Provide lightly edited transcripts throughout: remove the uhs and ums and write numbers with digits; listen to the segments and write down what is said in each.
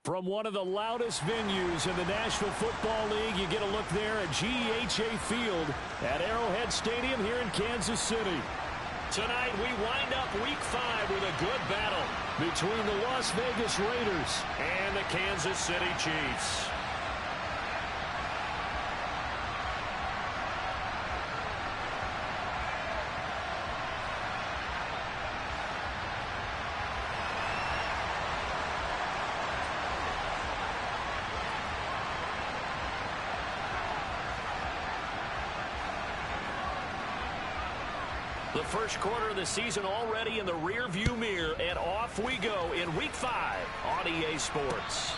From one of the loudest venues in the National Football League, you get a look there at GEHA Field at Arrowhead Stadium here in Kansas City. Tonight, we wind up Week 5 with a good battle between the Las Vegas Raiders and the Kansas City Chiefs. The first quarter of the season already in the rear-view mirror, and off we go in Week 5 on EA Sports.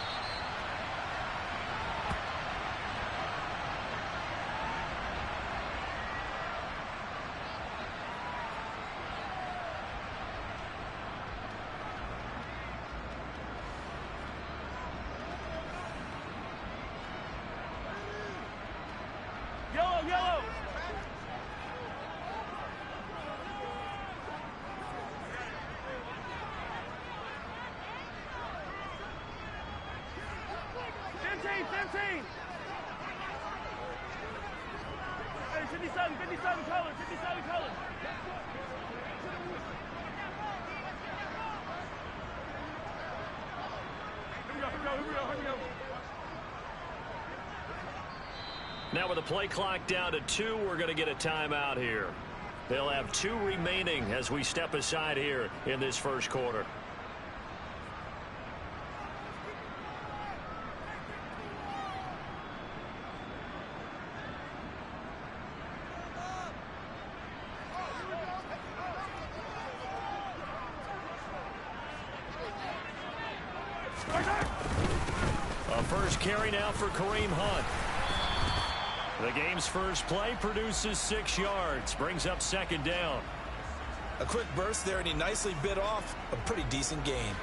Yellow, yellow! Hey, 57 colors, 57 colors. Here we go. Now with the play clock down to 2, we're going to get a timeout here. They'll have 2 remaining as we step aside here in this first quarter. A first carry now for Kareem Hunt. The game's first play produces 6 yards, brings up second down. A quick burst there, and he nicely bit off a pretty decent gain.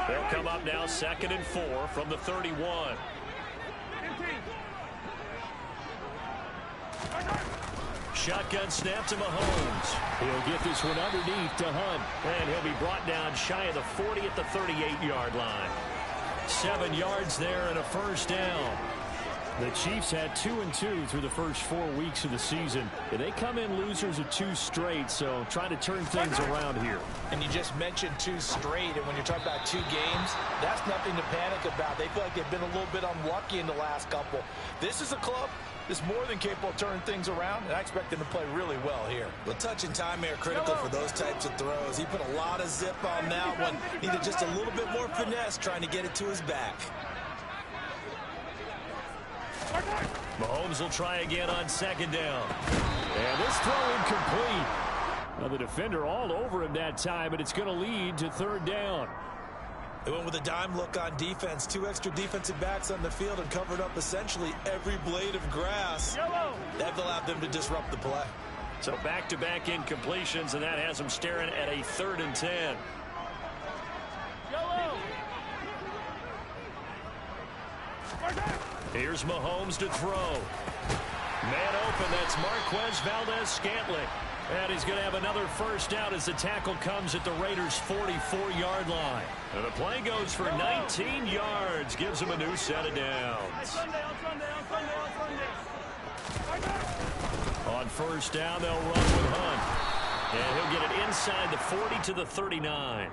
They'll come up now 2nd and 4 from the 31. Shotgun snap to Mahomes. He'll get this one underneath to Hunt. And he'll be brought down shy of the 40 at the 38-yard line. 7 yards there and a first down. The Chiefs had 2-2 through the first 4 weeks of the season. And they come in losers of 2 straight, so trying to turn things around here. And you just mentioned 2 straight, and when you're talking about 2 games, that's nothing to panic about. They feel like they've been a little bit unlucky in the last couple. This is a club that's more than capable of turning things around, and I expect them to play really well here. Well, touch and time are critical for those types of throws. He put a lot of zip on that one. Needed just a little bit more finesse trying to get it to his back. Mahomes will try again on second down. And this throw incomplete. Now the defender all over him that time, but it's going to lead to third down. They went with a dime look on defense. 2 extra defensive backs on the field and covered up essentially every blade of grass. That allowed them to disrupt the play. So back-to-back incompletions, and that has them staring at a 3rd and 10. Here's Mahomes to throw. Man open, that's Marquez Valdez-Scantling. And he's going to have another first down as the tackle comes at the Raiders' 44-yard line. And the play goes for 19 yards, gives him a new set of downs. On first down, they'll run with Hunt. And he'll get it inside the 40 to the 39.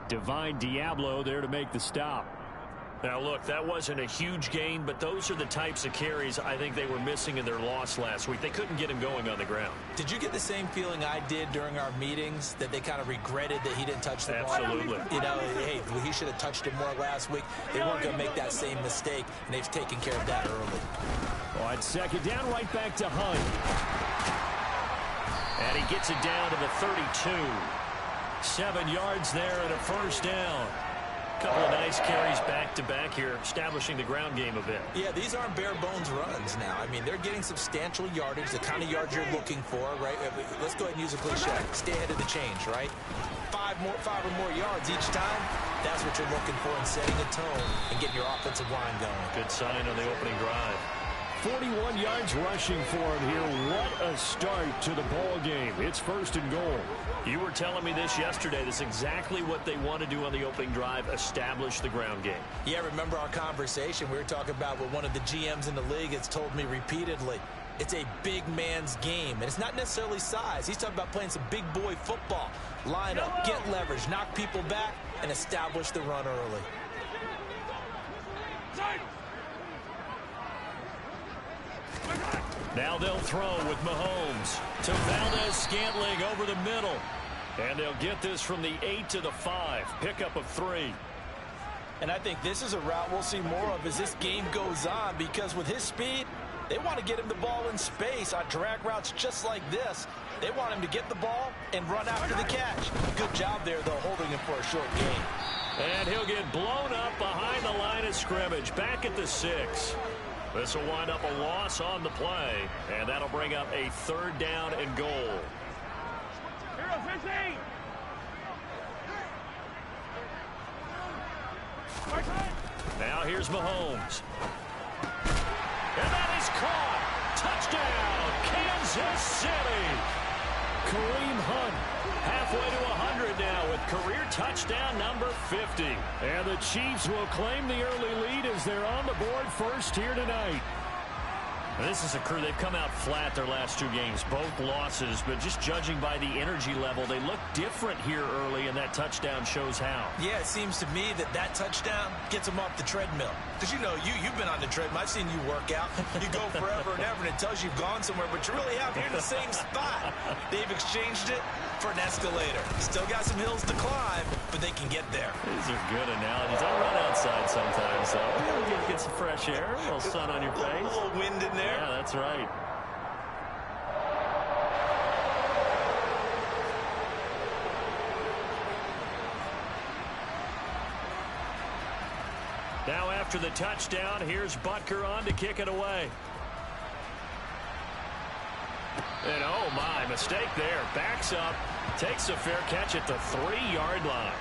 Divine Diablo there to make the stop. Now, look, that wasn't a huge gain, but those are the types of carries I think they were missing in their loss last week. They couldn't get him going on the ground. Did you get the same feeling I did during our meetings, that they kind of regretted that he didn't touch the ball? Absolutely. You know, hey, he should have touched it more last week. They weren't going to make that same mistake, and they've taken care of that early. On second down, right back to Hunt. And he gets it down to the 32. 7 yards there and a first down. Couple of nice carries back-to-back here, establishing the ground game a bit. Yeah, these aren't bare-bones runs now. I mean, they're getting substantial yardage, the kind of yards you're looking for, right? Let's go ahead and use a cliche. Stay ahead of the change, right? 5 or more yards each time, that's what you're looking for in setting a tone and getting your offensive line going. Good sign on the opening drive. 41 yards rushing for him here. What a start to the ball game. It's 1st and goal. You were telling me this yesterday. That's exactly what they want to do on the opening drive, establish the ground game. Yeah, remember our conversation? We were talking about what one of the GMs in the league has told me repeatedly. It's a big man's game, and it's not necessarily size. He's talking about playing some big boy football. Line up, get leverage, knock people back, and establish the run early. Now they'll throw with Mahomes to Valdez-Scantling over the middle. And they'll get this from the 8 to the 5. Pickup of 3. And I think this is a route we'll see more of as this game goes on, because with his speed, they want to get him the ball in space on drag routes just like this. They want him to get the ball and run after the catch. Good job there, though, holding him for a short gain. And he'll get blown up behind the line of scrimmage, back at the 6. This will wind up a loss on the play, and that'll bring up a 3rd down and goal. Here, 15. Now here's Mahomes. And that is caught. Touchdown, Kansas City. Kareem Hunt halfway to 100 now with career touchdown number 50. And the Chiefs will claim the early lead as they're on the board first here tonight. And this is a crew. They've come out flat their last 2 games, both losses, but just judging by the energy level, they look different here early, and that touchdown shows how. Yeah, it seems to me that touchdown gets them off the treadmill. Because, you know, you've been on the treadmill. I've seen you work out. You go forever and ever, and it tells you you've gone somewhere, but you really have. You're in the same spot. They've exchanged it for an escalator. Still got some hills to climb, but they can get there. These are good analogies. I run outside sometimes, so get some fresh air, a little sun on your face. A little wind in there. Yeah, that's right. Now after the touchdown, here's Butker on to kick it away. And oh my, mistake there. Backs up, takes a fair catch at the 3-yard line.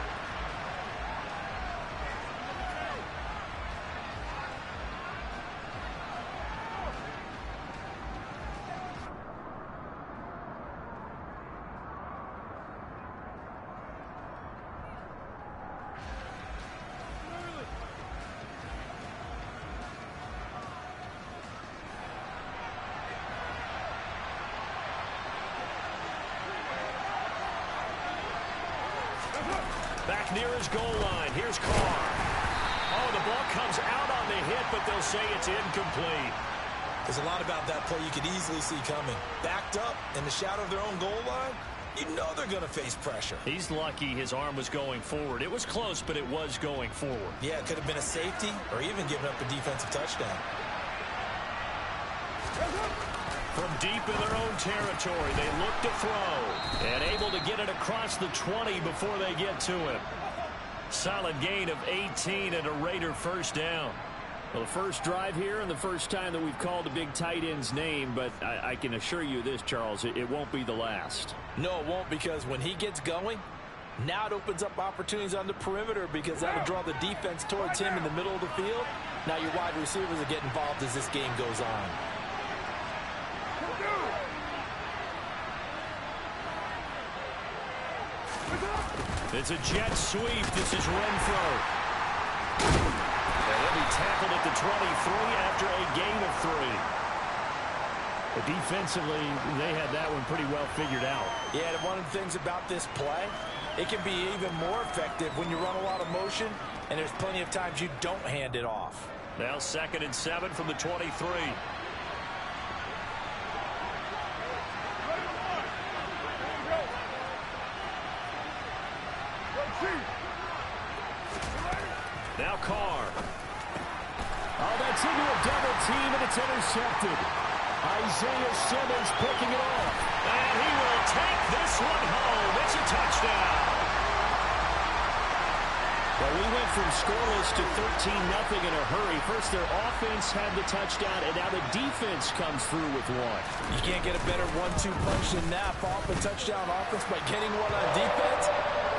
Back near his goal line. Here's Carr. Oh, the ball comes out on the hit, but they'll say it's incomplete. There's a lot about that play you could easily see coming. Backed up in the shadow of their own goal line, you know they're going to face pressure. He's lucky his arm was going forward. It was close, but it was going forward. Yeah, it could have been a safety or even giving up a defensive touchdown. From deep in their own territory, they look to throw. And able to get it across the 20 before they get to him. Solid gain of 18 and a Raider first down. Well, the first drive here and the first time that we've called a big tight end's name, but I can assure you this, Charles, it won't be the last. No, it won't, because when he gets going, now it opens up opportunities on the perimeter, because that'll draw the defense towards him in the middle of the field. Now your wide receivers will get involved as this game goes on. It's a jet sweep. This is Renfro. And he'll be tackled at the 23 after a gain of 3. But defensively, they had that one pretty well figured out. Yeah, and one of the things about this play, it can be even more effective when you run a lot of motion, and there's plenty of times you don't hand it off. Now 2nd and 7 from the 23. Now Carr. Oh, that's into a double team, and it's intercepted. Isaiah Simmons picking it off. And he will take this one home. It's a touchdown. Well, we went from scoreless to 13-0 in a hurry. First, their offense had the touchdown, and now the defense comes through with one. You can't get a better 1-2 punch than that. Follow up a touchdown offense by getting one on defense.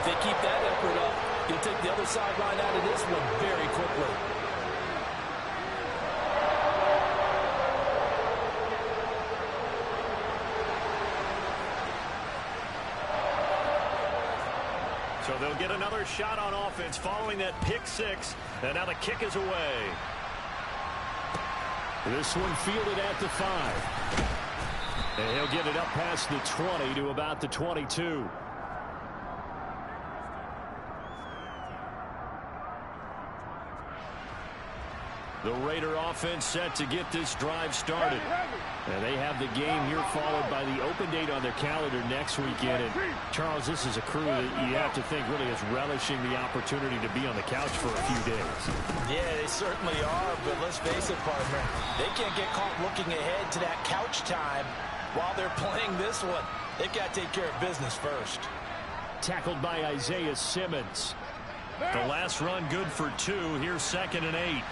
If they keep that effort up, you'll take the other sideline out of this one very quickly. So they'll get another shot on offense following that pick six. And now the kick is away. This one fielded at the 5. And he'll get it up past the 20 to about the 22. The Raider offense set to get this drive started. And they have the game here followed by the open date on their calendar next weekend. And Charles, this is a crew that you have to think really is relishing the opportunity to be on the couch for a few days. Yeah, they certainly are, but let's face it, partner. They can't get caught looking ahead to that couch time while they're playing this one. They've got to take care of business first. Tackled by Isaiah Simmons. The last run good for 2. Here's 2nd and 8.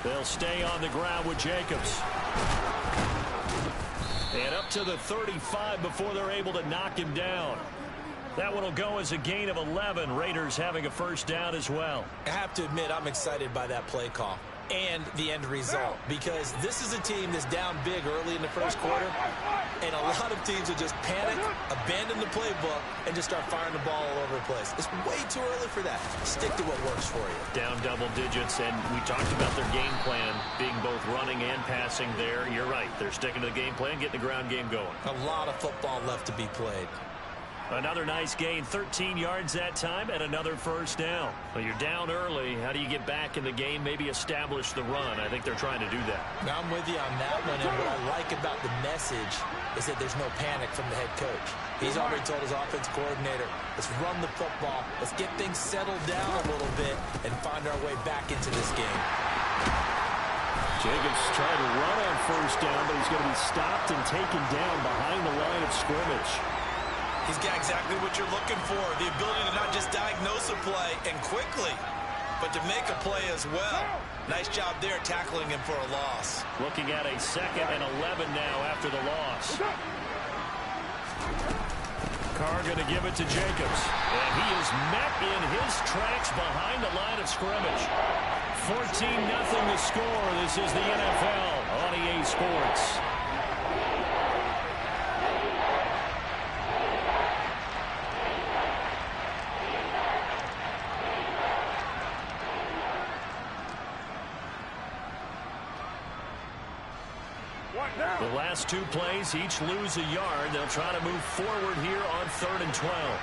They'll stay on the ground with Jacobs. And up to the 35 before they're able to knock him down. That one will go as a gain of 11. Raiders having a first down as well. I have to admit, I'm excited by that play call and the end result, because this is a team that's down big early in the first quarter, and a lot of teams will just panic, abandon the playbook, and just start firing the ball all over the place. It's way too early for that. Stick to what works for you. Down double digits, and we talked about their game plan being both running and passing there. You're right. They're sticking to the game plan, getting the ground game going. A lot of football left to be played. Another nice gain, 13 yards that time, and another first down. Well, you're down early. How do you get back in the game, maybe establish the run? I think they're trying to do that. Now, I'm with you on that one, and what I like about the message is that there's no panic from the head coach. He's already told his offense coordinator, let's run the football, let's get things settled down a little bit, and find our way back into this game. Jacobs trying to run on first down, but he's going to be stopped and taken down behind the line of scrimmage. He's got exactly what you're looking for, the ability to not just diagnose a play and quickly, but to make a play as well. Nice job there tackling him for a loss. Looking at a 2nd and 11 now after the loss. Carr going to give it to Jacobs. And he is met in his tracks behind the line of scrimmage. 14-0 the score. This is the NFL on EA Sports. The last 2 plays, each lose a yard. They'll try to move forward here on 3rd and 12.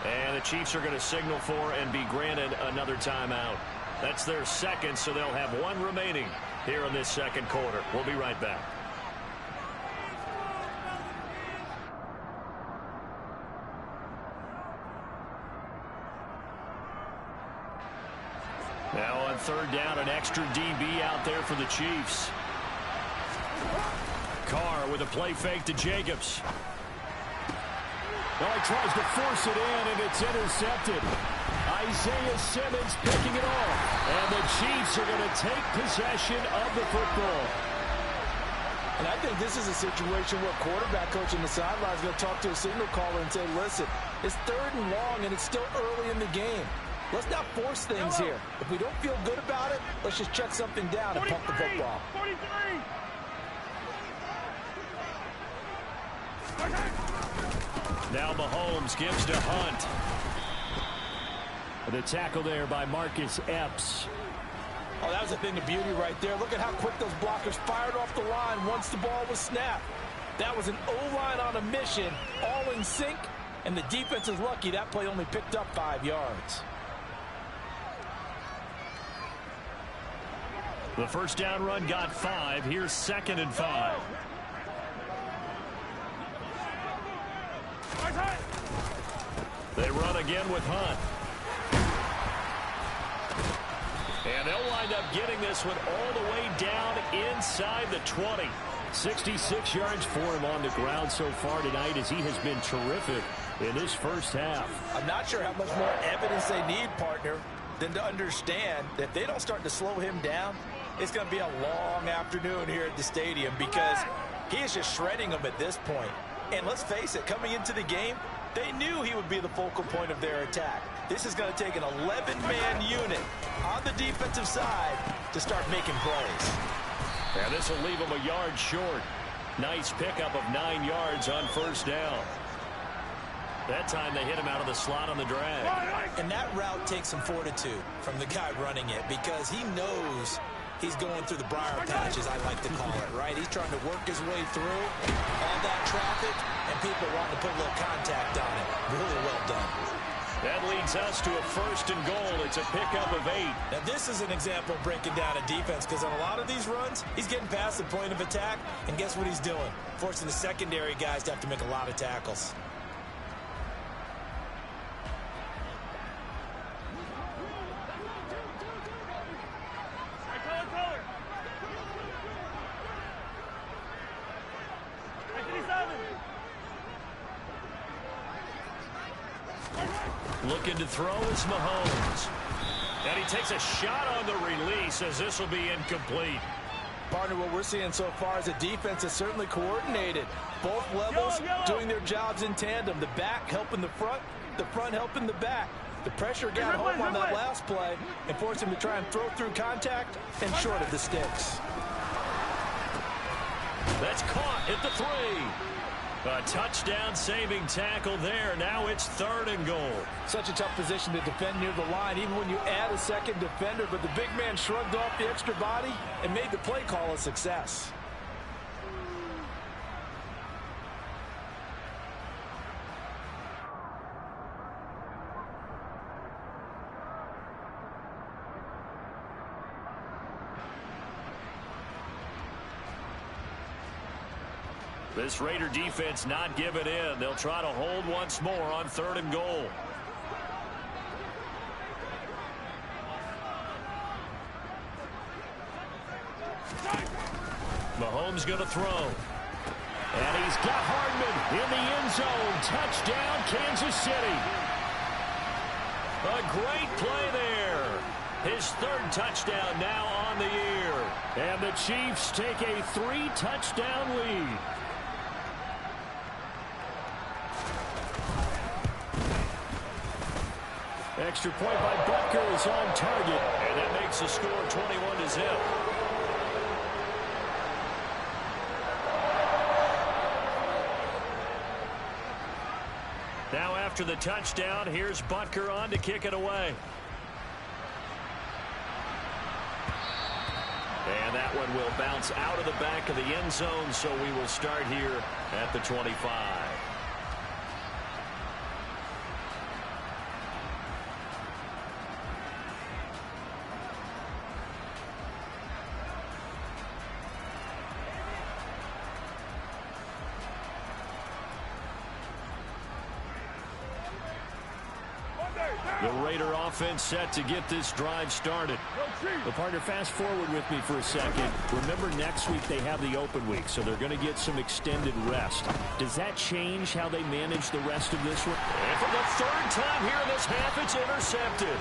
And the Chiefs are going to signal for and be granted another timeout. That's their 2nd, so they'll have 1 remaining here in this 2nd quarter. We'll be right back. Now on 3rd down, an extra DB out there for the Chiefs. Carr with a play fake to Jacobs. Well, he tries to force it in, and it's intercepted. Isaiah Simmons picking it off. And the Chiefs are going to take possession of the football. And I think this is a situation where quarterback coach on the sideline is going to talk to a signal caller and say, listen, it's 3rd and long, and it's still early in the game. Let's not force things here. If we don't feel good about it, let's just check something down and pump the football. 43. Now Mahomes gives to Hunt. The tackle there by Marcus Epps. Oh, that was a thing of beauty right there. Look at how quick those blockers fired off the line once the ball was snapped. That was an O-line on a mission, all in sync, and the defense is lucky that play only picked up 5 yards. The first down run got 5. Here's 2nd and 5. They run again with Hunt. And they'll wind up getting this one all the way down inside the 20. 66 yards for him on the ground so far tonight, as he has been terrific in this first half. I'm not sure how much more evidence they need, partner, than to understand that if they don't start to slow him down, it's going to be a long afternoon here at the stadium, because he is just shredding them at this point. And let's face it, coming into the game, they knew he would be the focal point of their attack. This is going to take an 11-man unit on the defensive side to start making plays. And this will leave him a yard short. Nice pickup of 9 yards on first down. That time they hit him out of the slot on the drag. And that route takes some fortitude from the guy running it because he knows he's going through the briar patches, I like to call it, right? He's trying to work his way through all that traffic and people wanting to put a little contact on it. Really well done. That leads us to a 1st and goal. It's a pickup of 8. Now, this is an example of breaking down a defense because on a lot of these runs, he's getting past the point of attack, and guess what he's doing? Forcing the secondary guys to have to make a lot of tackles. Looking to throw is Mahomes. And he takes a shot on the release as this will be incomplete. Partner, what we're seeing so far is a defense that's certainly coordinated. Both levels doing their jobs in tandem. The back helping the front helping the back. The pressure got home on that last play and forced him to try and throw through contact and short of the sticks. That's caught at the 3. A touchdown-saving tackle there. Now it's 3rd and goal. Such a tough position to defend near the line, even when you add a second defender. But the big man shrugged off the extra body and made the play call a success. This Raider defense not giving in. They'll try to hold once more on 3rd and goal. Mahomes going to throw. And he's got Hardman in the end zone. Touchdown, Kansas City. A great play there. His 3rd touchdown now on the year. And the Chiefs take a 3-touchdown lead. Extra point by Butker is on target, and that makes the score 21-0. Now after the touchdown, here's Butker on to kick it away. And that one will bounce out of the back of the end zone, so we will start here at the 25. The Raider offense set to get this drive started. The partner, fast forward with me for a second. Remember, next week they have the open week, so they're going to get some extended rest. Does that change how they manage the rest of this one? And for the 3rd time here in this half, it's intercepted.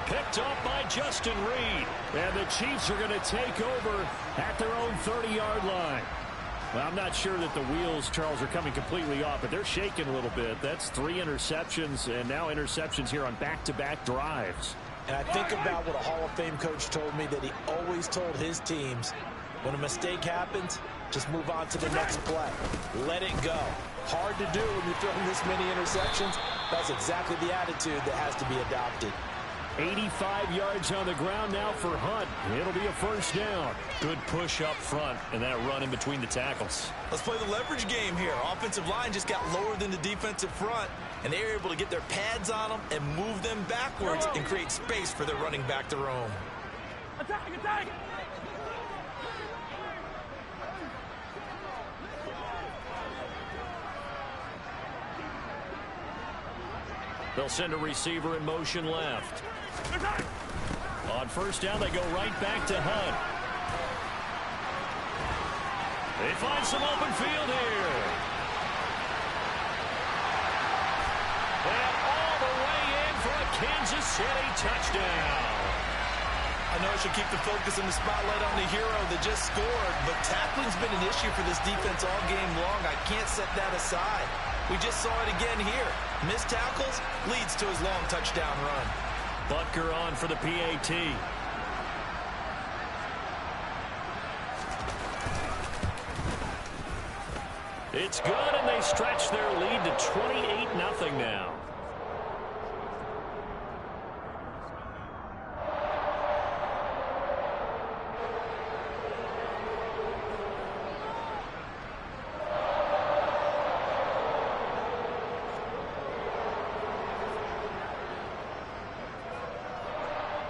Picked up by Justin Reed. And the Chiefs are going to take over at their own 30-yard line. Well, I'm not sure that the wheels, Charles, are coming completely off, but they're shaking a little bit. That's 3 interceptions, and now interceptions here on back-to-back drives. And I think about what a Hall of Fame coach told me, that he always told his teams, when a mistake happens, just move on to the next play. Let it go. Hard to do when you're throwing this many interceptions. That's exactly the attitude that has to be adopted. 85 yards on the ground now for Hunt. It'll be a 1st down. Good push up front, and that run in between the tackles. Let's play the leverage game here. Offensive line just got lower than the defensive front, and they were able to get their pads on them and move them backwards and create space for their running back to roam. Attack, attack! They'll send a receiver in motion left. On 1st down, they go right back to Hunt. They find some open field here. And all the way in for a Kansas City touchdown. I know I should keep the focus and the spotlight on the hero that just scored, but tackling's been an issue for this defense all game long. I can't set that aside. We just saw it again here. Missed tackles leads to his long touchdown run. Butker on for the PAT. It's good, and they stretch their lead to 28-0 now.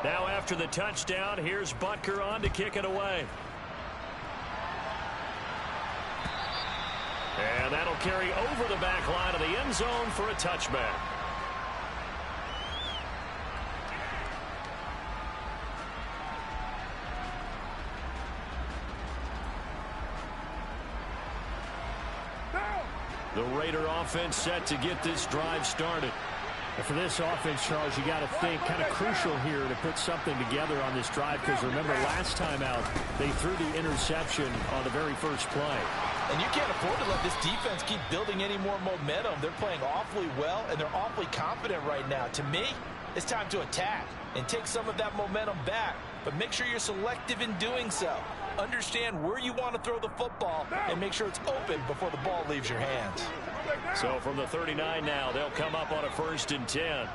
Now after the touchdown, here's Butker on to kick it away. And that'll carry over the back line of the end zone for a touchback. The Raider offense set to get this drive started. And for this offense, Charles, you got to think kind of crucial here to put something together on this drive, because remember last time out they threw the interception on the very first play. And you can't afford to let this defense keep building any more momentum. They're playing awfully well, and they're awfully confident right now. To me, it's time to attack and take some of that momentum back, but make sure you're selective in doing so. Understand where you want to throw the football and make sure it's open before the ball leaves your hands. So from the 39 now, they'll come up on a 1st and 10.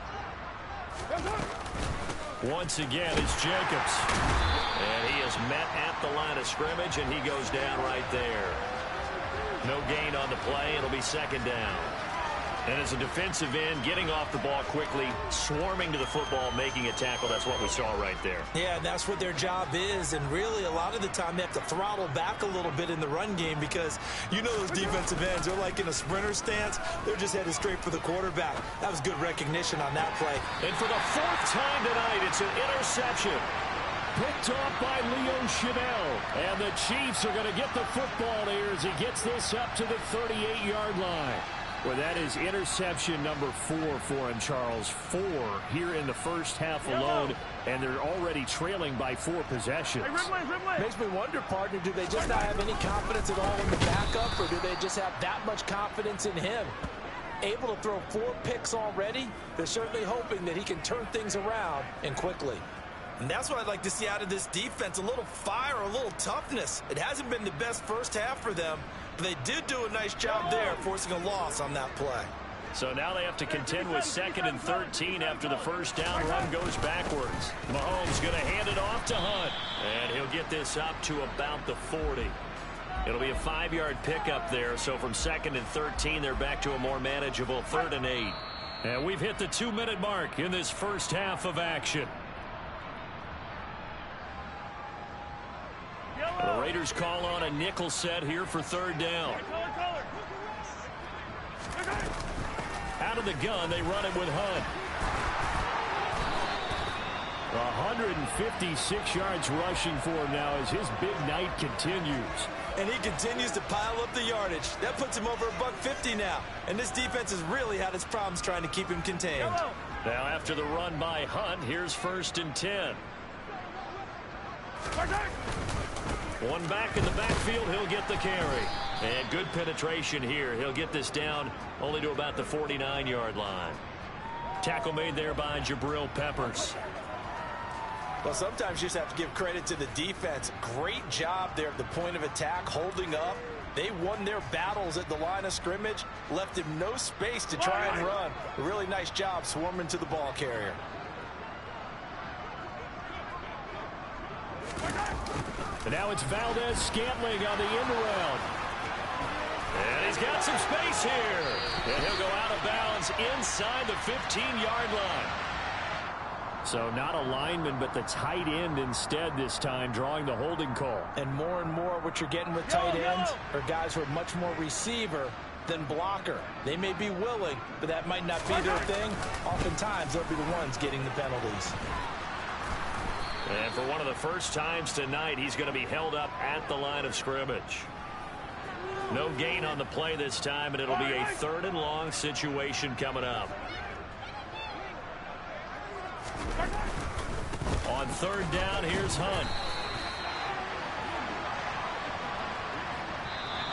Once again, it's Jacobs. And he is met at the line of scrimmage, and he goes down right there. No gain on the play. It'll be 2nd down. And as a defensive end, getting off the ball quickly, swarming to the football, making a tackle, that's what we saw right there. Yeah, and that's what their job is. And really, a lot of the time, they have to throttle back a little bit in the run game, because you know those defensive ends, they're like in a sprinter stance. They're just headed straight for the quarterback. That was good recognition on that play. And for the 4th time tonight, it's an interception. Picked off by Leo Chanel. And the Chiefs are going to get the football here as he gets this up to the 38-yard line. Well, that is interception number 4 for him, Charles. 4 here in the first half alone, and they're already trailing by 4 possessions. Makes me wonder, partner, do they just not have any confidence at all in the backup, or do they just have that much confidence in him? Able to throw 4 picks already, they're certainly hoping that he can turn things around and quickly. And that's what I'd like to see out of this defense, a little fire, a little toughness. It hasn't been the best first half for them, but they did do a nice job there, forcing a loss on that play. So now they have to contend with 2nd and 13 after the first down run goes backwards. Mahomes going to hand it off to Hunt, and he'll get this up to about the 40. It'll be a 5-yard pickup there, so from 2nd and 13, they're back to a more manageable 3rd and 8. And we've hit the 2-minute mark in this first half of action. The Raiders call on a nickel set here for 3rd down. Out of the gun, they run it with Hunt. 156 yards rushing for him now as his big night continues. And he continues to pile up the yardage. That puts him over $150 now. And this defense has really had its problems trying to keep him contained. Now after the run by Hunt, here's 1st and 10. One back in the backfield, he'll get the carry. And good penetration here. He'll get this down only to about the 49-yard line. Tackle made there by Jabril Peppers. Well, sometimes you just have to give credit to the defense. Great job there at the point of attack, holding up. They won their battles at the line of scrimmage, left him no space to try and run. A really nice job swarming to the ball carrier. And now it's Valdez-Scantling on the end around. And he's got some space here. And he'll go out of bounds inside the 15-yard line. So not a lineman, but the tight end instead this time, drawing the holding call. And more what you're getting with tight ends are guys who are much more receiver than blocker. They may be willing, but that might not be their thing. Oftentimes, they'll be the ones getting the penalties. And for one of the first times tonight, he's going to be held up at the line of scrimmage. No gain on the play this time, and it'll be a 3rd and long situation coming up. On 3rd down, here's Hunt.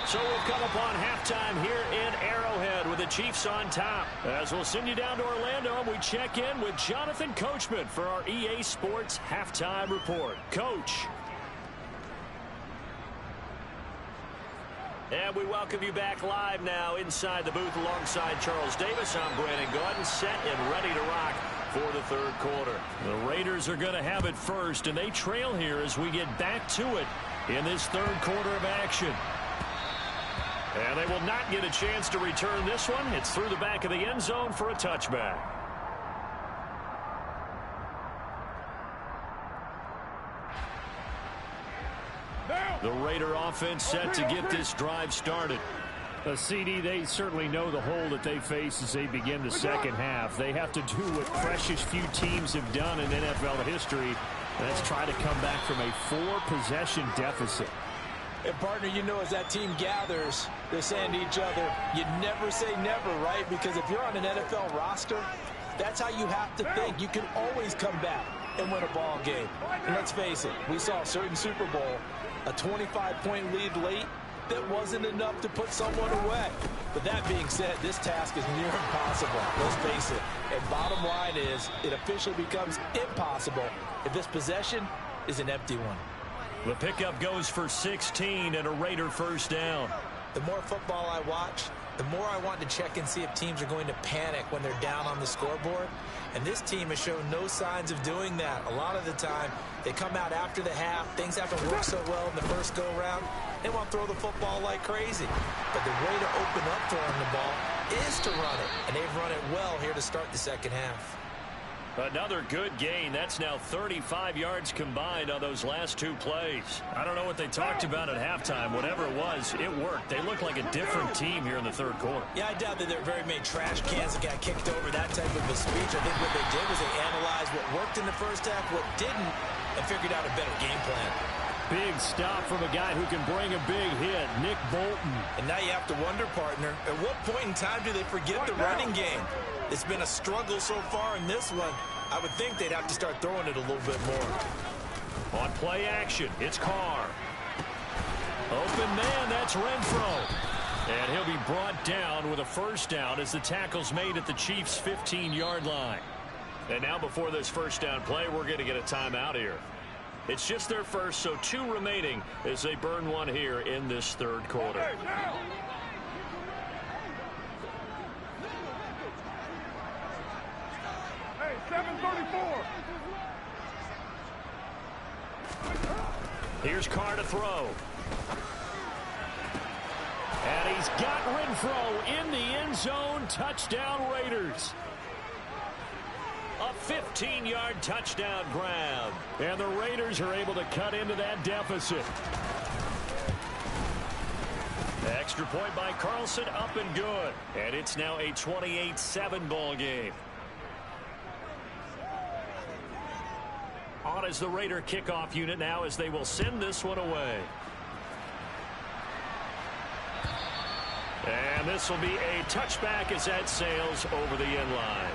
So we've come upon halftime here in Arrowhead with the Chiefs on top. As we'll send you down to Orlando, and we check in with Jonathan Coachman for our EA Sports Halftime Report. Coach. And we welcome you back live now inside the booth alongside Charles Davis. I'm Brandon Gaudin, set and ready to rock for the third quarter. The Raiders are going to have it first, and they trail here as we get back to it in this third quarter of action. And they will not get a chance to return this one. It's through the back of the end zone for a touchback. The Raider offense set to get this drive started. CD, they certainly know the hole that they face as they begin the second half. They have to do what precious few teams have done in NFL history. That's try to come back from a 4-possession deficit. And, partner, you know, as that team gathers, they're saying to each other, you never say never, right? Because if you're on an NFL roster, that's how you have to think. You can always come back and win a ball game. And let's face it, we saw a certain Super Bowl, a 25-point lead late, that wasn't enough to put someone away. But that being said, this task is near impossible. Let's face it. And bottom line is, it officially becomes impossible if this possession is an empty one. The pickup goes for 16 and a Raider first down. The more football I watch, the more I want to check and see if teams are going to panic when they're down on the scoreboard. And this team has shown no signs of doing that. A lot of the time, they come out after the half. Things haven't worked so well in the first go-around. They want to throw the football like crazy. But the way to open up throwing the ball is to run it. And they've run it well here to start the second half. Another good gain. That's now 35 yards combined on those last two plays. I don't know what they talked about at halftime. Whatever it was, it worked. They look like a different team here in the third quarter. Yeah, I doubt that there are very many trash cans that got kicked over, that type of a speech. I think what they did was they analyzed what worked in the first half, what didn't, and figured out a better game plan. Big stop from a guy who can bring a big hit, Nick Bolton. And now you have to wonder, partner, at what point in time do they forget the running game? It's been a struggle so far in this one. I would think they'd have to start throwing it a little bit more. On play action, it's Carr. Open man, that's Renfro. And he'll be brought down with a first down as the tackle's made at the Chiefs' 15-yard line. And now before this first down play, we're going to get a timeout here. It's just their first, so 2 remaining as they burn one here in this third quarter. Hey, 7:34. Here's Carr to throw. And he's got Renfro in the end zone. Touchdown Raiders. A 15-yard touchdown grab. And the Raiders are able to cut into that deficit. Extra point by Carlson, up and good. And it's now a 28-7 ball game. On as the Raider kickoff unit now as they will send this one away. And this will be a touchback as that sails over the end line.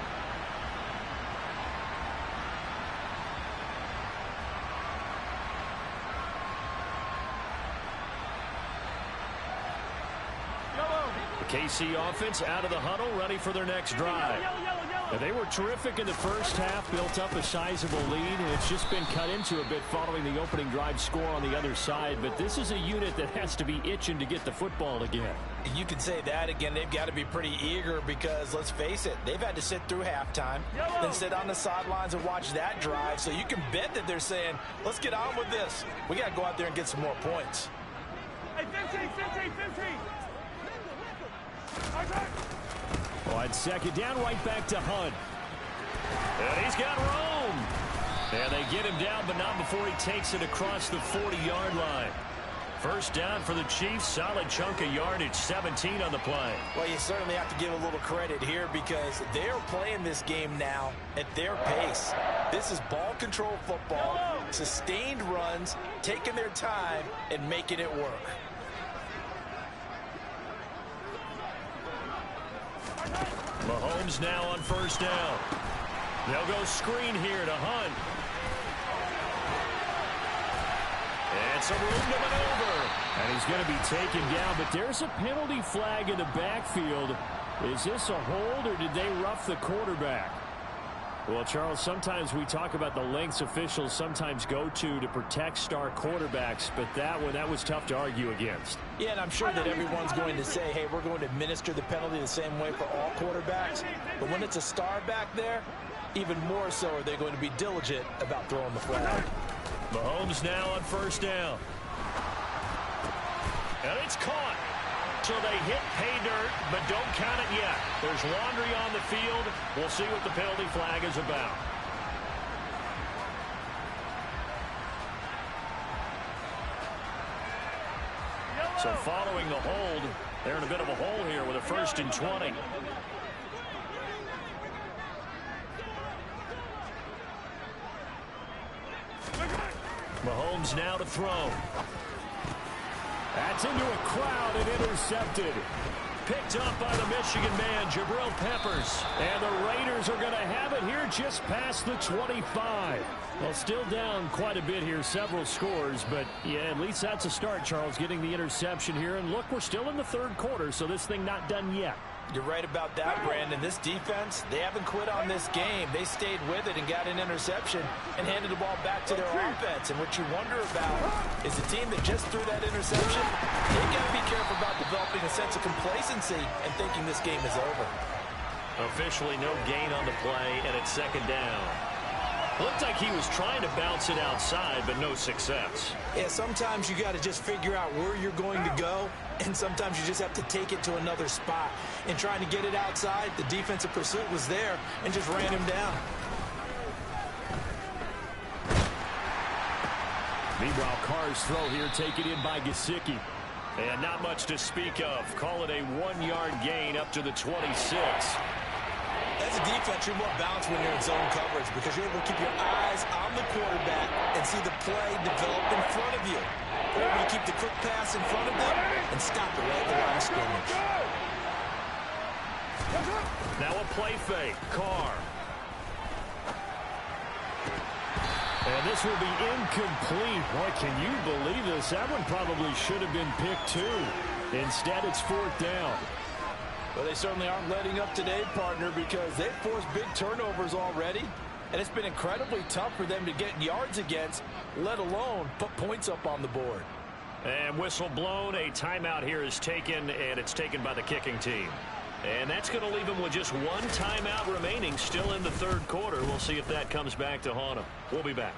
The KC offense out of the huddle, ready for their next drive. And they were terrific in the first half, built up a sizable lead, and it's just been cut into a bit following the opening drive score on the other side. But this is a unit that has to be itching to get the football again. You can say that again. They've got to be pretty eager because, let's face it, they've had to sit through halftime, then sit on the sidelines and watch that drive. So you can bet that they're saying, let's get on with this. We got to go out there and get some more points. Hey, 15. On second down, right back to Hunt. And he's got room. And they get him down, but not before he takes it across the 40-yard line. First down for the Chiefs. Solid chunk of yardage, 17 on the play. Well, you certainly have to give a little credit here because they're playing this game now at their pace. This is ball control football, sustained runs, taking their time, and making it work. Mahomes now on first down. They'll go screen here to Hunt. And some room to maneuver. And he's going to be taken down, but there's a penalty flag in the backfield. Is this a hold or did they rough the quarterback? Well, Charles, sometimes we talk about the lengths officials sometimes go to protect star quarterbacks, but that was tough to argue against. Yeah, and I'm sure that everyone's going to say, hey, we're going to administer the penalty the same way for all quarterbacks. But when it's a star back there, even more so are they going to be diligent about throwing the flag. Mahomes now on first down. And it's caught. So they hit pay dirt, but don't count it yet. There's laundry on the field. We'll see what the penalty flag is about. So following the hold, they're in a bit of a hole here with a 1st and 20. Mahomes now to throw. That's into a crowd and intercepted. Picked up by the Michigan man, Jabril Peppers. And the Raiders are going to have it here just past the 25. Well, still down quite a bit here, several scores. But, yeah, at least that's a start, Charles, getting the interception here. And, look, we're still in the 3rd quarter, so this thing not done yet. You're right about that, Brandon. This defense, they haven't quit on this game. They stayed with it and got an interception and handed the ball back to their offense. And what you wonder about is the team that just threw that interception, they got to be careful about developing a sense of complacency and thinking this game is over. Officially no gain on the play, and it's 2nd down. Looked like he was trying to bounce it outside, but no success. Yeah, sometimes you got to just figure out where you're going to go, and sometimes you just have to take it to another spot. And trying to get it outside, the defensive pursuit was there and just ran him down. Meanwhile, Carr's throw here taken in by Gesicki. And not much to speak of. Call it a 1-yard gain up to the 26. As a defense, you're more balanced when you're in zone coverage because you're able to keep your eyes on the quarterback and see the play develop in front of you. You're able to keep the quick pass in front of them and stop it right at the line of scrimmage. Now a play fake. Carr. And this will be incomplete. Boy, can you believe this? That one probably should have been picked too. Instead, it's 4th down. Well, they certainly aren't letting up today, partner, because they've forced big turnovers already. And it's been incredibly tough for them to get yards against, let alone put points up on the board. And whistle blown. A timeout here is taken, and it's taken by the kicking team. And that's going to leave them with just one timeout remaining, still in the 3rd quarter. We'll see if that comes back to haunt them. We'll be back.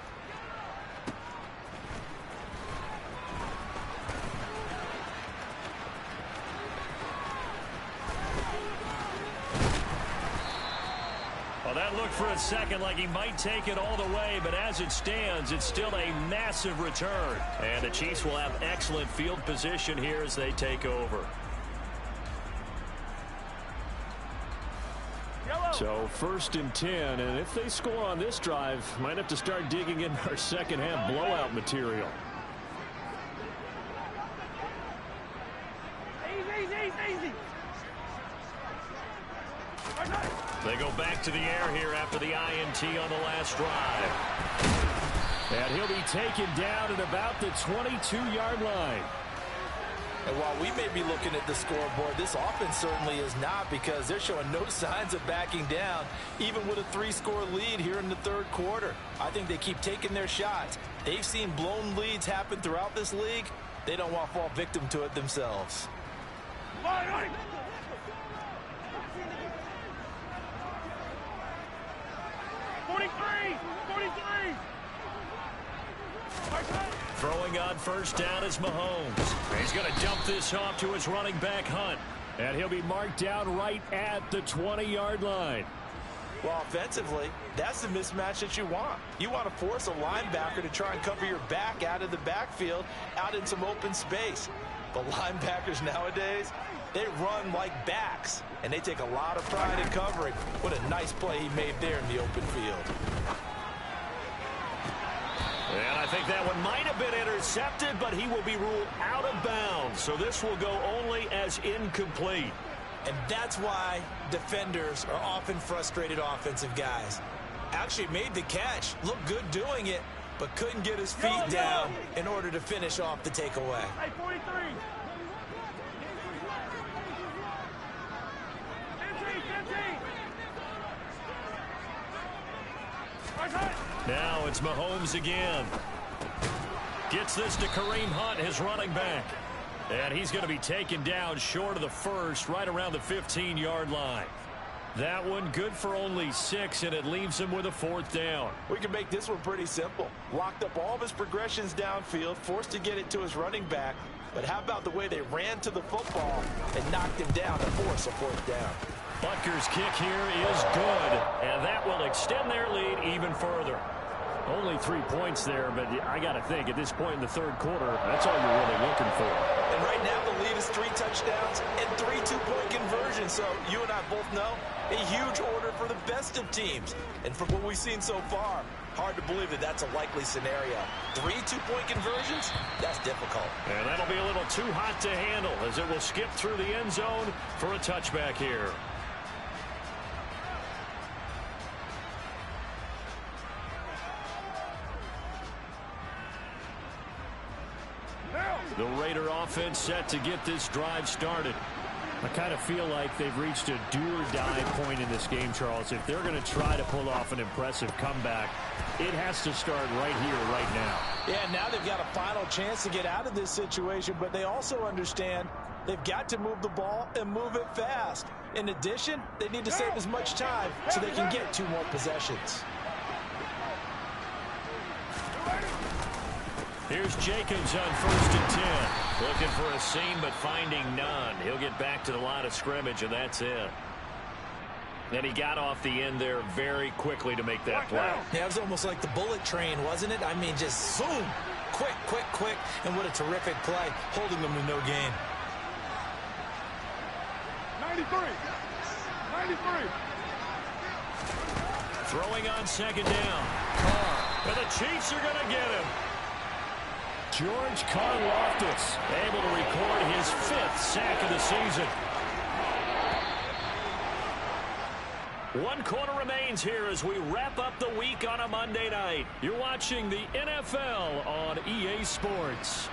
Well, that looked for a second like he might take it all the way, but as it stands, it's still a massive return. And the Chiefs will have excellent field position here as they take over. So 1st and 10, and if they score on this drive, might have to start digging in our 2nd half blowout material. Easy. They go back to the air here after the INT on the last drive. And he'll be taken down at about the 22-yard line. And while we may be looking at the scoreboard, this offense certainly is not because they're showing no signs of backing down, even with a 3-score lead here in the 3rd quarter. I think they keep taking their shots. They've seen blown leads happen throughout this league. They don't want to fall victim to it themselves. 43. Throwing on first down is Mahomes. He's going to dump this off to his running back, Hunt. And he'll be marked down right at the 20-yard line. Well, offensively, that's the mismatch that you want. You want to force a linebacker to try and cover your back out of the backfield, out in some open space. But linebackers nowadays, they run like backs, and they take a lot of pride in covering. What a nice play he made there in the open field. And I think that one might have been intercepted, but he will be ruled out of bounds. So this will go only as incomplete. And that's why defenders are often frustrated offensive guys. Actually made the catch, looked good doing it, but couldn't get his feet down in order to finish off the takeaway. Hey, 43. 15. Now it's Mahomes again. Gets this to Kareem Hunt, his running back. And he's going to be taken down short of the first, right around the 15-yard line. That one good for only 6, and it leaves him with a 4th down. We can make this one pretty simple. Locked up all of his progressions downfield, forced to get it to his running back. But how about the way they ran to the football and knocked him down to force a 4th down? Butker's kick here is good, and that will extend their lead even further. Only 3 points there, but I got to think at this point in the third quarter, that's all you're really looking for. And right now the lead is 3 touchdowns and 3 two-point conversions. So you and I both know a huge order for the best of teams. And from what we've seen so far, hard to believe that that's a likely scenario. 3 two-point conversions? That's difficult. And that'll be a little too hot to handle as it will skip through the end zone for a touchback here. The Raider offense set to get this drive started. I kind of feel like they've reached a do-or-die point in this game, Charles. If they're going to try to pull off an impressive comeback, it has to start right here, right now. Yeah, now they've got a final chance to get out of this situation, but they also understand they've got to move the ball and move it fast. In addition, they need to save as much time so they can get 2 more possessions. Here's Jacobs on 1st and 10. Looking for a seam, but finding none. He'll get back to the line of scrimmage, and that's it. Then he got off the end there very quickly to make that play. Yeah, it was almost like the bullet train, wasn't it? I mean, just zoom. Quick, quick, quick. And what a terrific play, holding them to no gain. 93. 93. Throwing on 2nd down. Carr. And the Chiefs are going to get him. George Karlaftis able to record his 5th sack of the season. 1 quarter remains here as we wrap up the week on a Monday night. You're watching the NFL on EA Sports.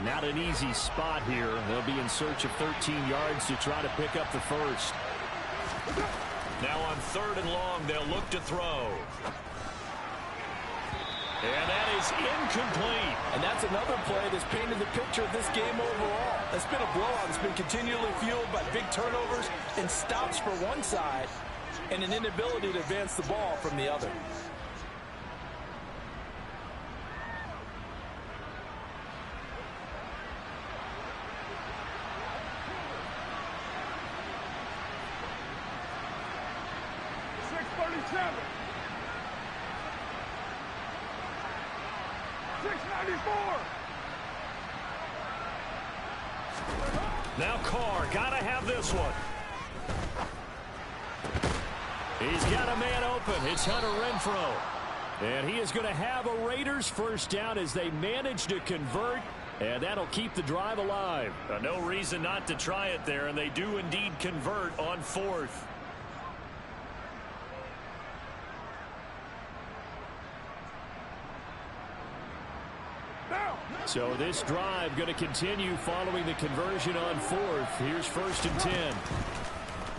Not an easy spot here. They'll be in search of 13 yards to try to pick up the first. Now on 3rd and long, they'll look to throw. And that is incomplete. And that's another play that's painted the picture of this game overall. It's been a blowout that's been continually fueled by big turnovers and stops for one side and an inability to advance the ball from the other. Now Carr, gotta have this one. He's got a man open. It's Hunter Renfrow. And he is going to have a Raiders first down as they manage to convert. And that'll keep the drive alive. No reason not to try it there, and they do indeed convert on 4th. So this drive going to continue following the conversion on 4th. Here's 1st and 10.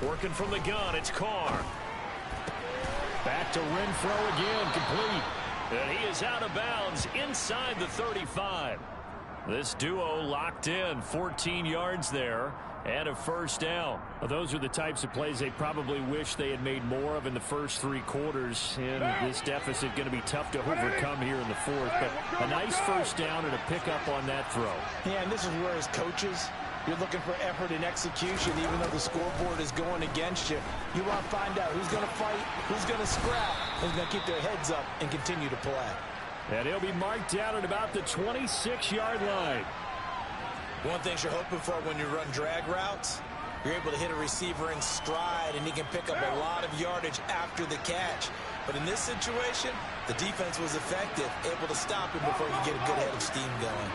Working from the gun, it's Carr. Back to Renfrow again, complete. And he is out of bounds inside the 35. This duo locked in, 14 yards there, and a first down. Well, those are the types of plays they probably wish they had made more of in the first 3 quarters. And this deficit going to be tough to overcome here in the 4th. But a nice first down and a pickup on that throw. Yeah, and this is where as coaches, you're looking for effort and execution, even though the scoreboard is going against you. You want to find out who's going to fight, who's going to scrap, who's going to keep their heads up and continue to play. And he'll be marked down at about the 26-yard line. One thing you're hoping for when you run drag routes, you're able to hit a receiver in stride, and he can pick up a lot of yardage after the catch. But in this situation, the defense was effective, able to stop him before he could get a good head of steam going.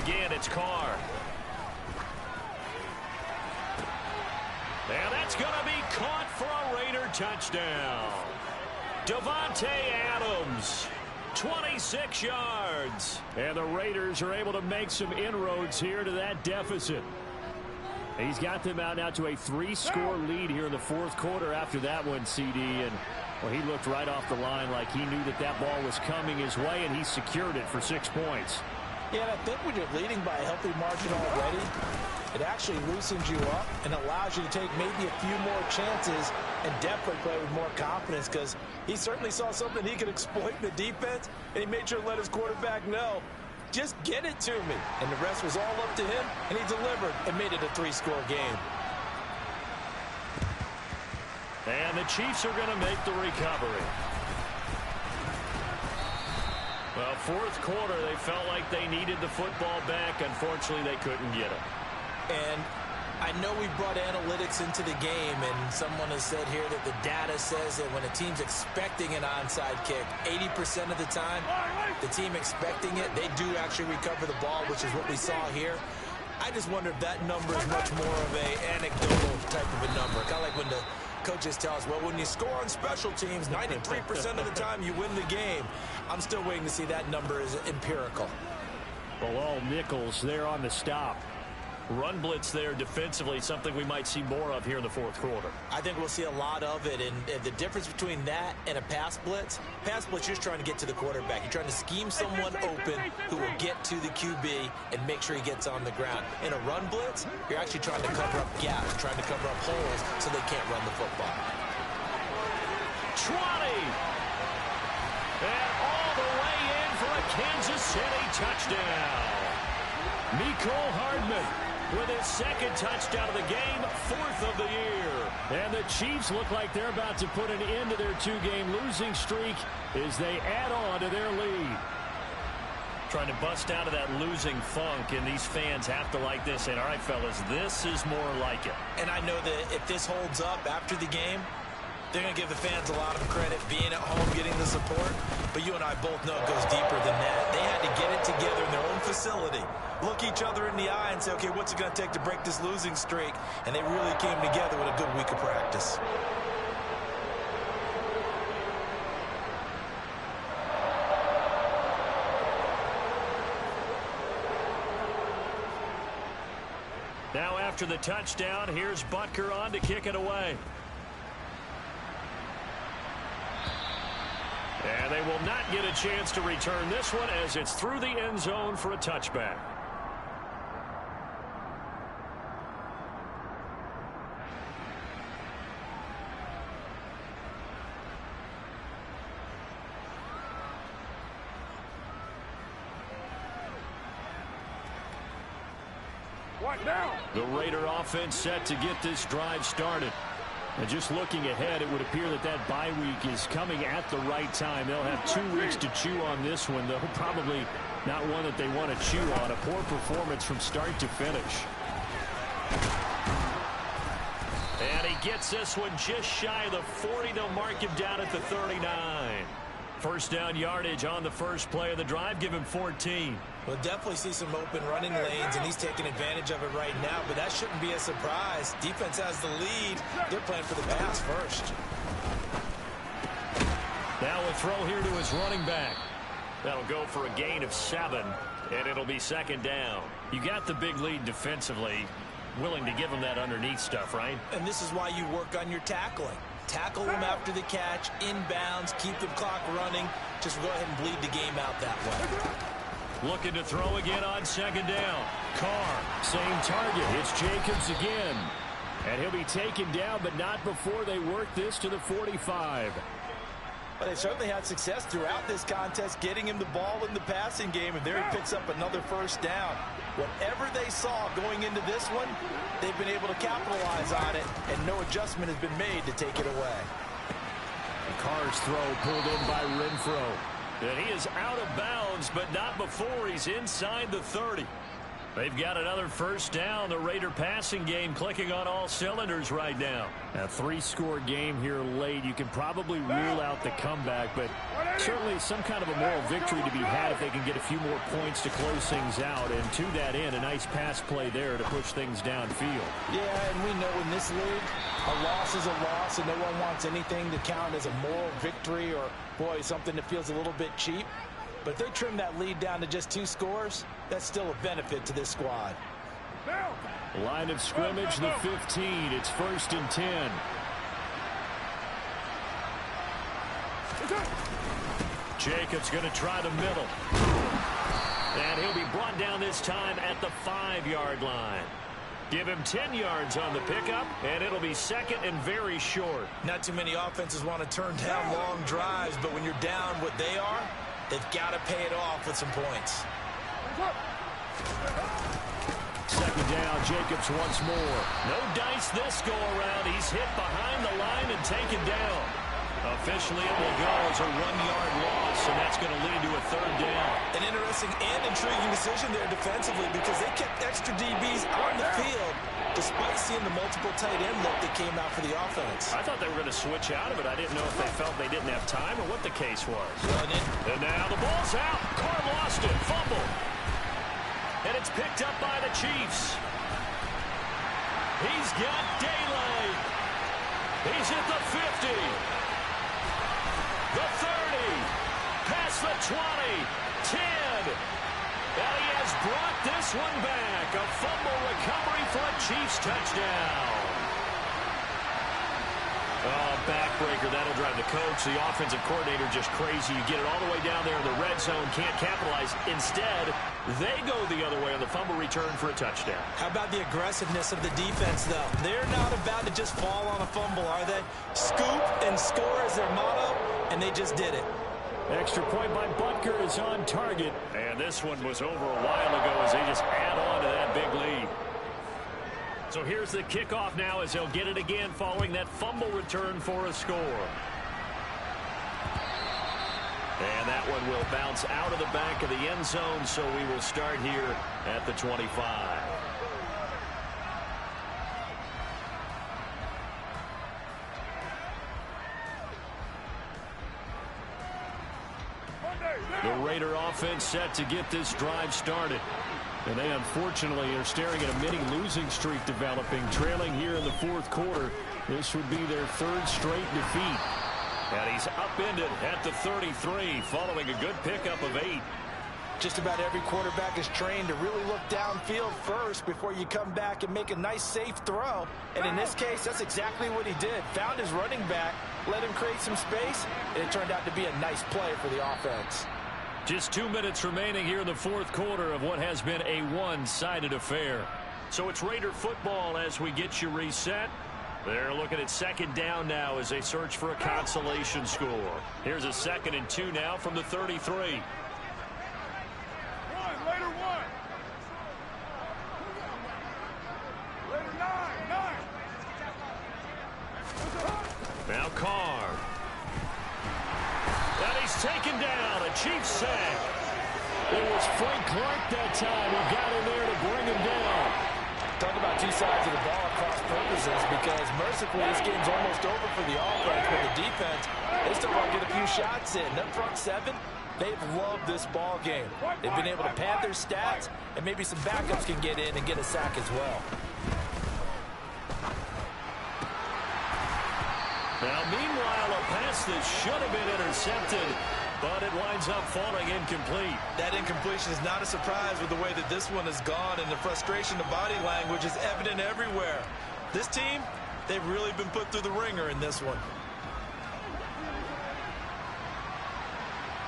Again, it's Carr. And that's going to be touchdown. Davante Adams, 26 yards. And the Raiders are able to make some inroads here to that deficit. He's got them out now to a 3-score lead here in the fourth quarter after that one, CD. And well, he looked right off the line like he knew that that ball was coming his way, and he secured it for 6 points. Yeah, and I think when you're leading by a healthy margin already, it actually loosens you up and allows you to take maybe a few more chances and definitely play with more confidence, because he certainly saw something he could exploit in the defense, and he made sure to let his quarterback know, just get it to me. And the rest was all up to him, and he delivered and made it a 3-score game. And the Chiefs are going to make the recovery. Well, fourth quarter, they felt like they needed the football back. Unfortunately, they couldn't get it. And I know we brought analytics into the game, and someone has said here that the data says that when a team's expecting an onside kick, 80% of the time, the team expecting it, they do actually recover the ball, which is what we saw here. I just wonder if that number is much more of an anecdotal type of a number. Kind of like when the coaches tell us, well, when you score on special teams, 93% of the time you win the game. I'm still waiting to see that number is empirical. Well, all nickels there on the stop. Run blitz there defensively, something we might see more of here in the fourth quarter. I think we'll see a lot of it, and the difference between that and a pass blitz, you're just trying to get to the quarterback. You're trying to scheme someone open who will get to the QB and make sure he gets on the ground. In a run blitz, you're actually trying to cover up gaps, trying to cover up holes so they can't run the football. 20! And all the way in for a Kansas City touchdown. Mecole Hardman with his second touchdown of the game, 4th of the year. And the Chiefs look like they're about to put an end to their 2-game losing streak as they add on to their lead. Trying to bust out of that losing funk, and these fans have to like this. And all right, fellas, this is more like it. And I know that if this holds up after the game, they're going to give the fans a lot of credit being at home, getting the support. But you and I both know it goes deeper than that. They had to get it together in their own facility, look each other in the eye and say, okay, what's it going to take to break this losing streak? And they really came together with a good week of practice. Now after the touchdown, here's Butker on to kick it away. And they will not get a chance to return this one as it's through the end zone for a touchback. What now? The Raider offense set to get this drive started. And just looking ahead, it would appear that that bye week is coming at the right time. They'll have 2 weeks to chew on this one, though probably not one that they want to chew on. A poor performance from start to finish. And he gets this one just shy of the 40. They'll mark him down at the 39. First down yardage on the first play of the drive. Give him 14. We'll definitely see some open running lanes, and he's taking advantage of it right now, but that shouldn't be a surprise. Defense has the lead. They're playing for the pass first. Now a throw here to his running back. That'll go for a gain of 7, and it'll be second down. You got the big lead defensively. Willing to give him that underneath stuff, right? And this is why you work on your tackling. Tackle them after the catch, inbounds, keep the clock running. Just go ahead and bleed the game out that way. Looking to throw again on second down. Carr, same target. It's Jacobs again. And he'll be taken down, but not before they work this to the 45. But they certainly had success throughout this contest, getting him the ball in the passing game, and there he picks up another first down. Whatever they saw going into this one, they've been able to capitalize on it, and no adjustment has been made to take it away. Carr's throw pulled in by Renfro. And he is out of bounds, but not before he's inside the 30. They've got another first down. The Raider passing game clicking on all cylinders right now. A 3-score game here late. You can probably rule out the comeback, but certainly some kind of a moral victory to be had if they can get a few more points to close things out. And to that end, a nice pass play there to push things downfield. Yeah, and we know in this league, a loss is a loss, and no one wants anything to count as a moral victory or, boy, something that feels a little bit cheap. But if they trim that lead down to just 2 scores, that's still a benefit to this squad. Line of scrimmage, the 15. It's 1st and 10. Jacobs going to try the middle. And he'll be brought down this time at the 5-yard line. Give him 10 yards on the pickup, and it'll be 2nd and very short. Not too many offenses want to turn down long drives, but when you're down what they are, they've got to pay it off with some points. 2nd down, Jacobs once more. No dice this go-around. He's hit behind the line and taken down. Officially, it will go as a 1-yard loss, and that's going to lead to a 3rd down. An interesting and intriguing decision there defensively because they kept extra DBs on the field despite seeing the multiple tight end look that came out for the offense. I thought they were going to switch out of it. I didn't know if they felt they didn't have time or what the case was. And now the ball's out. Carr lost it. Fumble. And it's picked up by the Chiefs. He's got daylight. He's at the 50. The 30. Past the 20. 10. And he has brought this one back. A fumble recovery for a Chiefs touchdown. Oh, backbreaker. That'll drive the coach, the offensive coordinator, just crazy. You get it all the way down there in the red zone, can't capitalize. Instead, they go the other way on the fumble return for a touchdown. How about the aggressiveness of the defense, though? They're not about to just fall on a fumble, are they? Scoop and score is their motto, and they just did it. Extra point by Butker is on target. And this one was over a while ago as they just add on to that big lead. So here's the kickoff now as they'll get it again following that fumble return for a score. And that one will bounce out of the back of the end zone, so we will start here at the 25. The Raider offense set to get this drive started. And they unfortunately are staring at a mini losing streak developing, trailing here in the 4th quarter. This would be their 3rd straight defeat. And he's upended at the 33 following a good pickup of 8. Just about every quarterback is trained to really look downfield first before you come back and make a nice safe throw. And in this case, that's exactly what he did. Found his running back, let him create some space, and it turned out to be a nice play for the offense. Just 2 minutes remaining here in the 4th quarter of what has been a one-sided affair. So it's Raider football as we get you reset. They're looking at 2nd down now as they search for a consolation score. Here's a 2nd and 2 now from the 33. Raider 1. Raider 9. Now Carr. And he's taken down. A Chiefs sack. It was Frank Clark that time who got in there to bring him down. Talk about 2 sides of the ball at cross purposes because mercifully this game's almost over for the offense, but the defense, they still want to get a few shots in. Up front 7, they've loved this ball game. They've been able to pad their stats, and maybe some backups can get in and get a sack as well. Now, meanwhile, a pass that should have been intercepted, but it winds up falling incomplete. That incompletion is not a surprise with the way that this one has gone, and the frustration, the body language is evident everywhere. This team, they've really been put through the ringer in this one.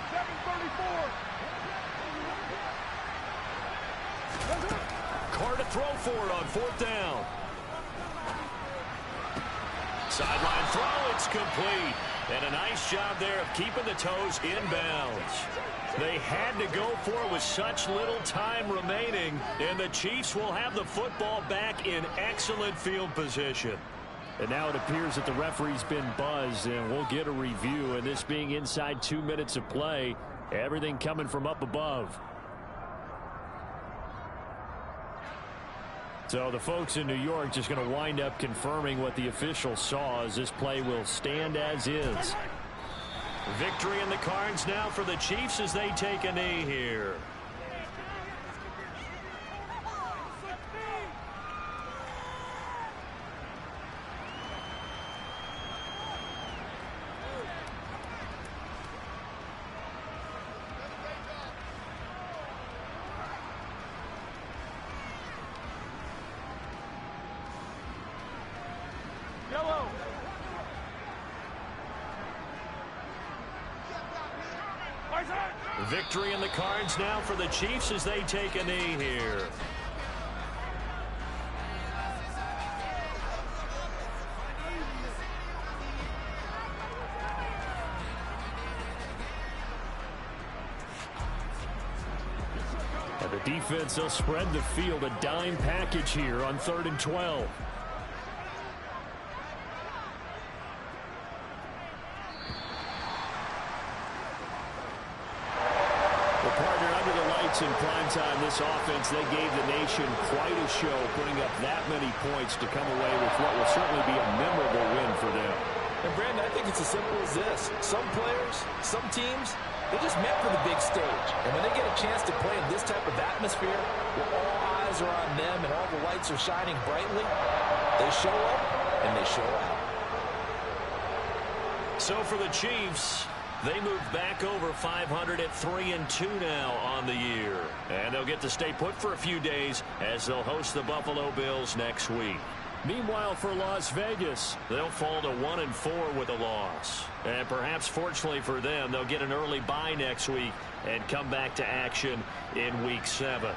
7:34. Carr to throw for it on 4th down. Sideline throw, it's complete. And a nice job there of keeping the toes inbounds. They had to go for it with such little time remaining, and the Chiefs will have the football back in excellent field position. And now it appears that the referee's been buzzed, and we'll get a review. And this being inside 2 minutes of play, everything coming from up above. So the folks in New York just going to wind up confirming what the officials saw, as this play will stand as is. Victory in the cards now for the Chiefs as they take a knee here. Yellow. Victory in the cards now for the Chiefs as they take a knee here. And the defense, they'll spread the field, a dime package here on 3rd and 12. In prime time, this offense, they gave the nation quite a show, putting up that many points to come away with what will certainly be a memorable win for them. And Brandon, I think it's as simple as this. Some players, some teams, they're just meant for the big stage. And when they get a chance to play in this type of atmosphere, where all eyes are on them and all the lights are shining brightly, they show up and they show out. So for the Chiefs, they move back over 500 at 3-2 now on the year. And they'll get to stay put for a few days as they'll host the Buffalo Bills next week. Meanwhile, for Las Vegas, they'll fall to 1-4 with a loss. And perhaps fortunately for them, they'll get an early bye next week and come back to action in Week 7.